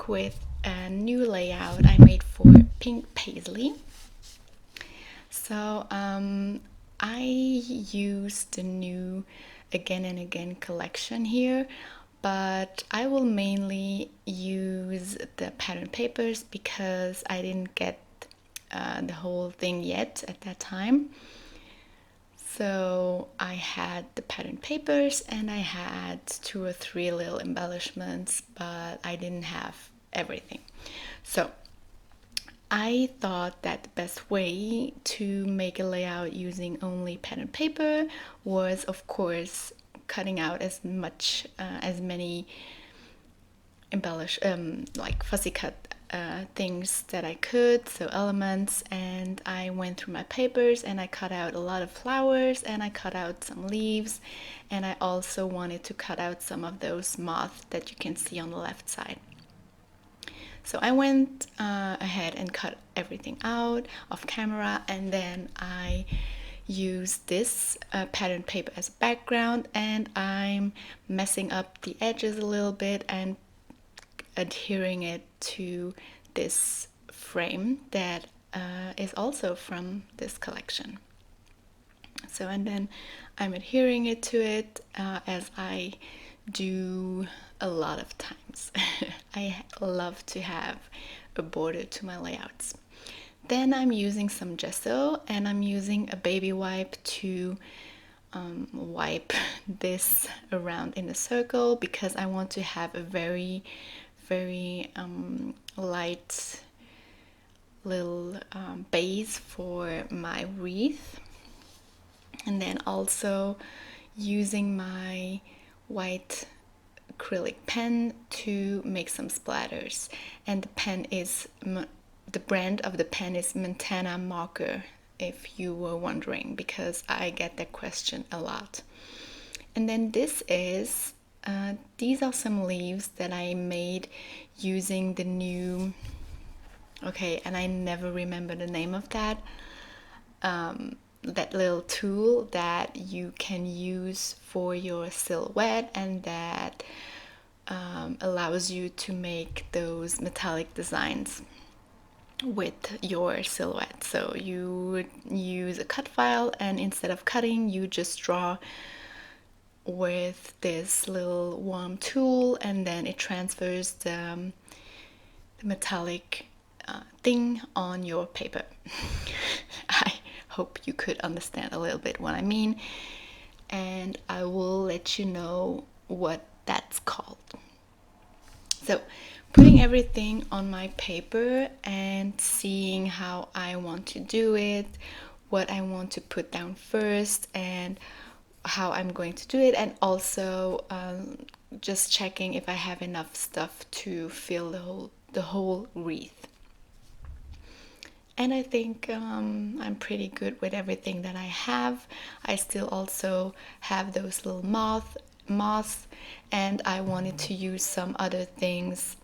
back with a new layout I made for Pink Paisley. So I used the new Again and Again collection here, but I will mainly use the pattern papers because I didn't get the whole thing yet at that time. So I had the pattern papers and I had 2 or 3 little embellishments, but I didn't have everything. So I thought that the best way to make a layout using only pattern paper was, of course, cutting out as many like fussy cut things that I could, so elements. And I went through my papers and I cut out a lot of flowers and I cut out some leaves, and I also wanted to cut out some of those moths that you can see on the left side. So I went ahead and cut everything out off camera, and then I used this pattern paper as a background, and I'm messing up the edges a little bit and adhering it to this frame that is also from this collection. So, and then I'm adhering it to it as I do a lot of times. I love to have a border to my layouts. Then I'm using some gesso and I'm using a baby wipe to wipe this around in a circle because I want to have a very light little base for my wreath. And then also using my white acrylic pen to make some splatters. And the brand of the pen is Montana Marker, if you were wondering, because I get that question a lot. And then these are some leaves that I made using the new, and I never remember the name of that, that little tool that you can use for your silhouette and that allows you to make those metallic designs with your silhouette. So you would use a cut file, and instead of cutting, you just draw with this little warm tool, and then it transfers the metallic thing on your paper. I hope you could understand a little bit what I mean, and I will let you know what that's called. So putting everything on my paper and seeing how I want to do it, what I want to put down first, and how I'm going to do it, and also just checking if I have enough stuff to fill the whole wreath. And I think I'm pretty good with everything that I have. I still also have those little moths, and I wanted to use some other things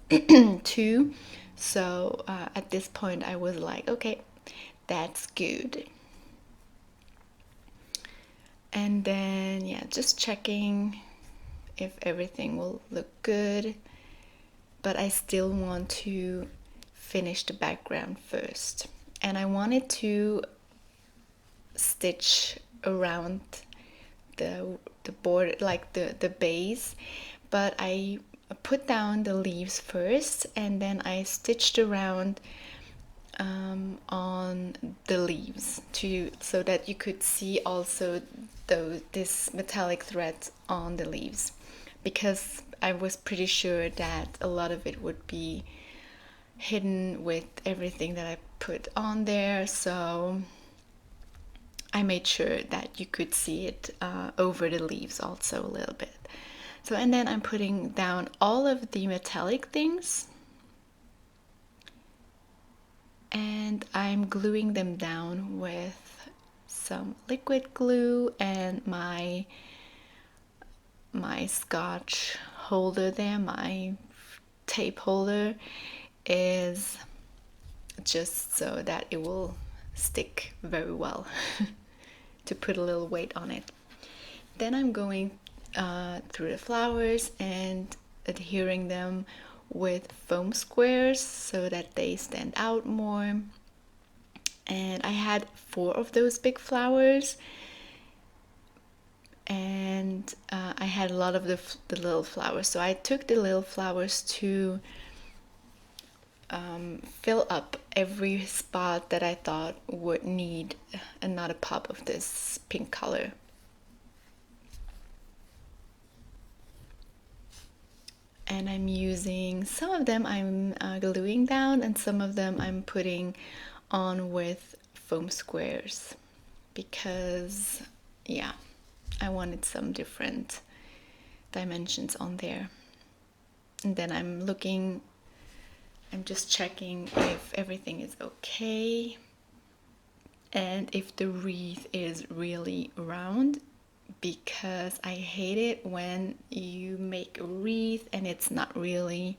too. So at this point I was like, okay, that's good. And then just checking if everything will look good, but I still want to finish the background first. And I wanted to stitch around the board, like the base, but I put down the leaves first, and then I stitched around on the leaves so that you could see also this metallic thread on the leaves, because I was pretty sure that a lot of it would be hidden with everything that I put on there. So I made sure that you could see it over the leaves also a little bit. So, and then I'm putting down all of the metallic things, and I'm gluing them down with some liquid glue, and my scotch holder there, my tape holder, is just so that it will stick very well to put a little weight on it. Then I'm going through the flowers and adhering them with foam squares so that they stand out more. And I had 4 of those big flowers, and I had a lot of the little flowers. So I took the little flowers to fill up every spot that I thought would need another pop of this pink color. And I'm using, some of them I'm gluing down, and some of them I'm putting on with foam squares because, yeah, I wanted some different dimensions on there. And then I'm just checking if everything is okay and if the wreath is really round, because I hate it when you make a wreath and it's not really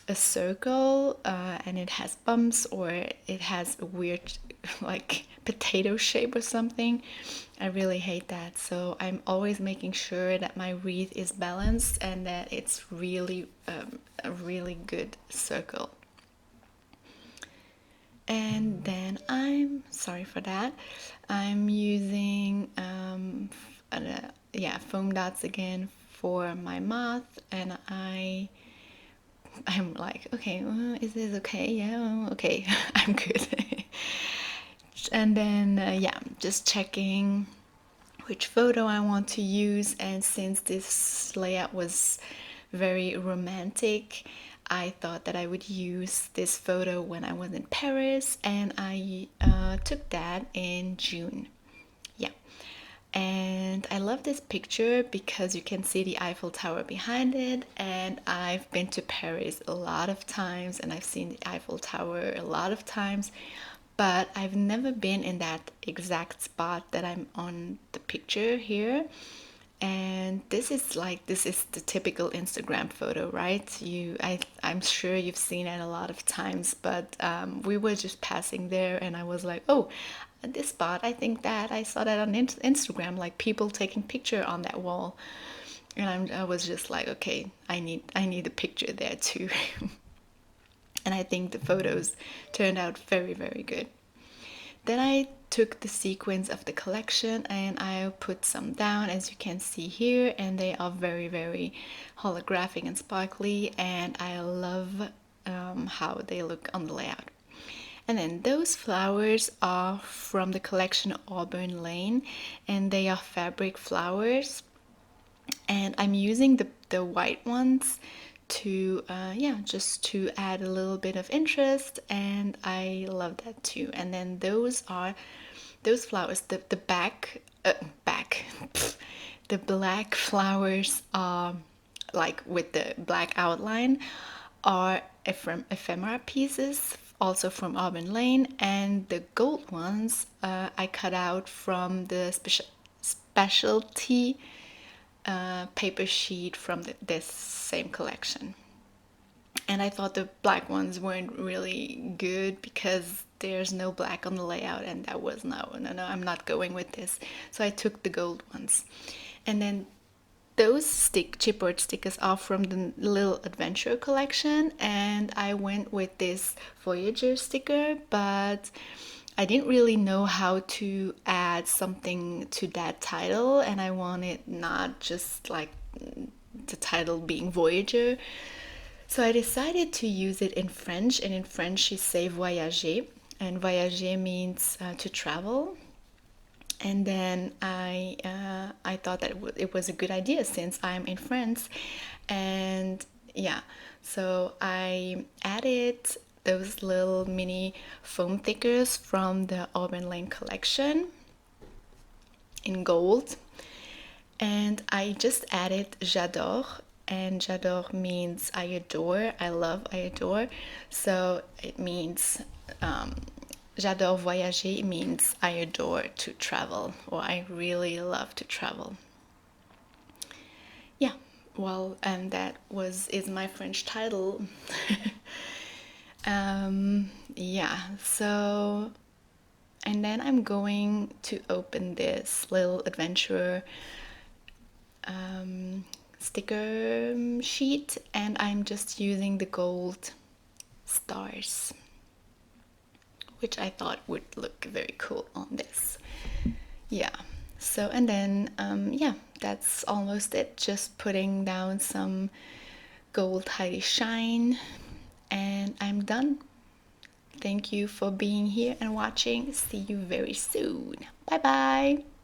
a circle, and it has bumps or it has a weird like potato shape or something. I really hate that. So I'm always making sure that my wreath is balanced and that it's really a really good circle. And then I'm sorry for that. I'm using foam dots again for my moth, and I'm like, okay, is this okay? Yeah, okay, I'm good. And then just checking which photo I want to use. And since this layout was very romantic, I thought that I would use this photo when I was in Paris, and I took that in June. Yeah. And I love this picture because you can see the Eiffel Tower behind it. And I've been to Paris a lot of times and I've seen the Eiffel Tower a lot of times, but I've never been in that exact spot that I'm on the picture here. And this is the typical Instagram photo, right? I'm sure you've seen it a lot of times, but we were just passing there, and I was like, oh, this spot, I think that I saw that on Instagram, like people taking picture on that wall, and I was just like, okay, I need a picture there too. And I think the photos turned out very, very good. Then I took the sequins of the collection and I put some down, as you can see here, and they are very, very holographic and sparkly, and I love how they look on the layout. And then those flowers are from the collection Auburn Lane, and they are fabric flowers. And I'm using the white ones to just to add a little bit of interest, and I love that too. And then those flowers, the back the black flowers are like with the black outline are ephemera pieces, also from Auburn Lane, and the gold ones I cut out from the specialty paper sheet from this same collection. And I thought the black ones weren't really good because there's no black on the layout, and that was no, I'm not going with this. So I took the gold ones. And then those chipboard stickers are from the Little Adventure collection, and I went with this Voyager sticker, but I didn't really know how to add something to that title, and I wanted not just like the title being Voyager. So I decided to use it in French, and in French you say voyager, and voyager means to travel. And then I thought that it was a good idea since I'm in France, and yeah, so I added those little mini foam thickers from the Auburn Lane collection in gold, and I just added j'adore, and j'adore means I adore, I love, I adore. So it means j'adore voyager means I adore to travel, or I really love to travel. Yeah, well, and that is my French title. Yeah, so, and then I'm going to open this little adventure sticker sheet, and I'm just using the gold stars, which I thought would look very cool on this. Yeah, so and then yeah, that's almost it. Just putting down some gold Heidi shine, and I'm done. Thank you for being here and watching. See you very soon. Bye bye.